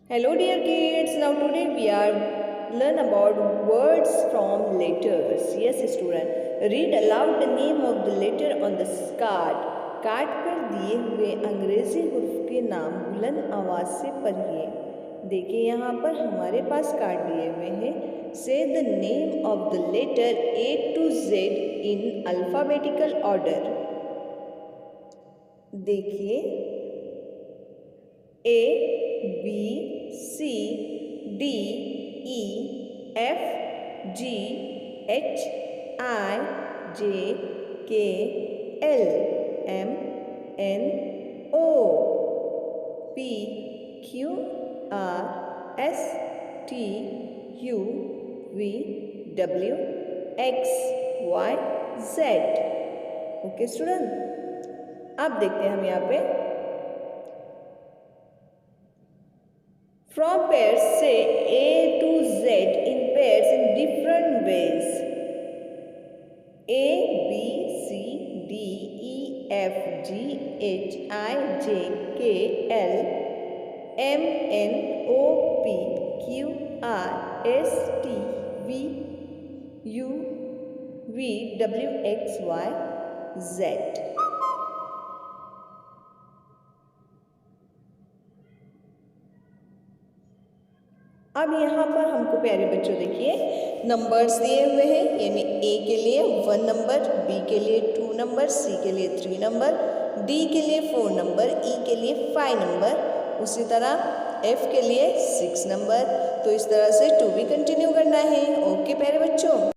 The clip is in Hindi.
Hello dear kids, now today we are learn about words from letters. Yes student, read aloud the name of the letter on the card. Card पर दिए हुए अंग्रेजी हुर्फ के नाम बुलंद आवाज से पढ़िए। देखिए यहाँ पर हमारे पास कार्ड दिए हुए हैं। Say the name of the letter A to Z in alphabetical order. देखिए A B C D E F G H I J K L M N O P Q R S T U V W X Y Z। Okay student, अब देखते हैं हम यहाँ पे from pairs say A to Z in pairs in different ways. A, B, C, D, E, F, G, H, I, J, K, L, M, N, O, P, Q, R, S, T, V, U, V, W, X, Y, Z। अब यहाँ पर हमको प्यारे बच्चों देखिए नंबर्स दिए हुए हैं, यानी ए के लिए 1 नंबर, बी के लिए 2 नंबर, सी के लिए 3 नंबर, डी के लिए 4 नंबर, ई के लिए 5 नंबर, उसी तरह एफ के लिए 6 नंबर। तो इस तरह से टू भी कंटिन्यू करना है। ओके प्यारे बच्चों।